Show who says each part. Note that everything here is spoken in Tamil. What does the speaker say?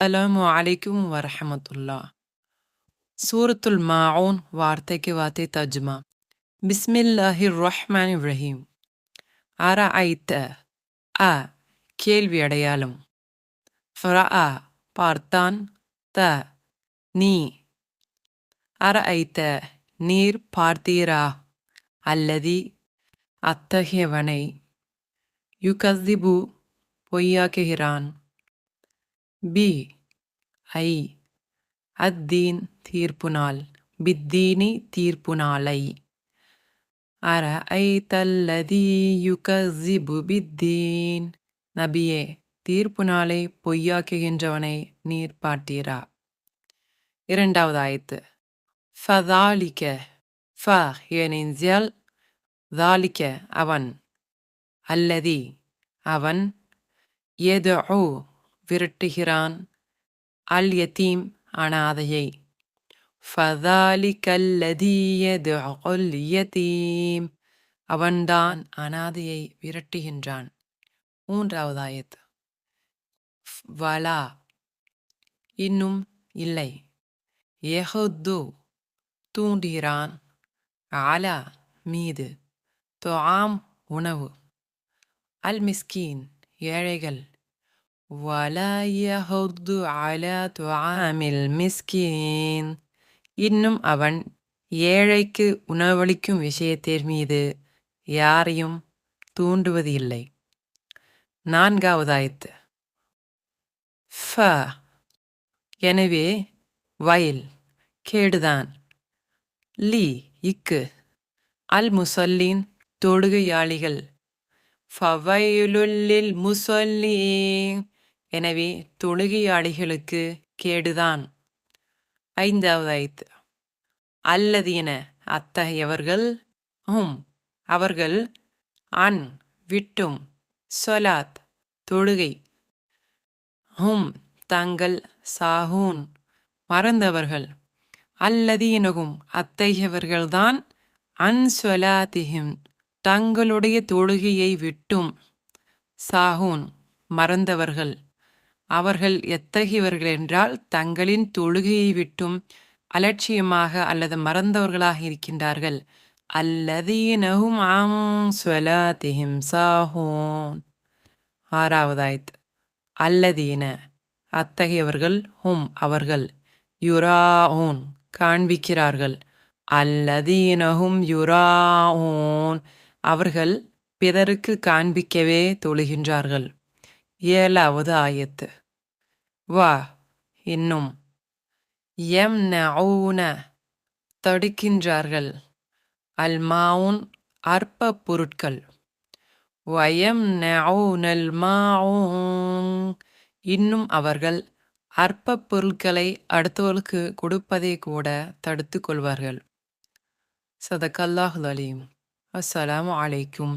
Speaker 1: அஸ்ஸலாமு அலைக்கும் வரஹமத்துல்லா. சூரத்துல் மாஊன் வார்த்தைக்கு வார்த்தை தர்ஜுமா. பிஸ்மில்லாஹிர் ரஹ்மானிர் ரஹீம். அரஐத்த அ கேள்வி அடையாளம். ஃபரஆ பார்த்தான். த நீ அரஐத்த நீர் பார்த்தீரா. அல்லதி அத்தகையவனை யுகஸ்திபு பொய்யாக்குகிறான். பி ஐ அத்தீன் தீர்ப்பு நாள். பித்தீனி தீர்ப்பு நாளை. அரஐத்தல்லதி யுகஸ்ஸிபு பித்தீன். நபியே, தீர்ப்பு நாளை பொய்யாக்குகின்றவனை நீர் பார்த்தீரா. இரண்டாவது ஆயத்து. ஃபதாலிக்க ஃப ஏனென்றால் தாலிக்க அவன். அல்லதி அவன். யதுஉ விரட்டுகிறான். அல் யதீம் அனாதையை. ஃபதாலிக்கல்லதி யதுஉல் யதீம் அவன்தான் அனாதையை விரட்டுகின்றான். மூன்றாவது ஆயத். வலா இன்னும் இல்லை. யஹுத்து தூண்டுகிறான். அலா மீது. துஆம் உணவு. அல் மிஸ்கீன் ஏழைகள். வலா யஹுத்து அலா துஆமில் மிஸ்கீன் இன்னும் அவன் ஏழைக்கு உணவளிக்கும் விஷயத்தின் மீது யாரையும் தூண்டுவது இல்லை. நான்காவது ஆயத்து. ஃப எனவே வயல் கேடுதான். லி இக்கு அல் முசல்லீன் தொழுகையாளிகள். ஃபவைலுல்லில் முசல்லீன் எனவே தொழுகையாளிகளுக்கு கேடுதான். ஐந்தாவது ஆயத்து. அல்லதீன அத்தகையவர்கள். அவர்கள். அன் விட்டும். சொலாத் தொழுகை. தங்கள். சாஹூன் மறந்தவர்கள். அல்லதீனகும் அத்தகையவர்கள்தான். அன் சொலாத்திஹிம் தங்களுடைய தொழுகையை விட்டும். சாஹூன் மறந்தவர்கள். அவர்கள் எத்தகையவர்கள் என்றால் தங்களின் தொழுகையை விட்டும் அலட்சியமாக அல்லது மறந்தவர்களாக இருக்கின்றார்கள். அல்லதீனஹும் அன் ஸலாத்திஹிம் சாஹூன். ஆறாவது ஆயத். அல்லதீன அத்தகையவர்கள். அவர்கள். யுராஊன் காண்பிக்கிறார்கள். அல்லதீனஹும் யுராஊன் அவர்கள் பிறருக்கு காண்பிக்கவே தொழுகின்றார்கள். ஏழாவது ஆயத்து. வா இன்னும். யம்னஊன தடுக்கின்றார்கள். அல் மாவுன் அற்ப பொருட்கள். வயம்னஊனல் மாஊன் இன்னும் அவர்கள் அற்ப பொருட்களை அடுத்தவர்களுக்கு கொடுப்பதை கூட தடுத்து கொள்வார்கள். சதகல்லாஹுல் அலீம். அஸ்ஸலாமு அலைக்கும்.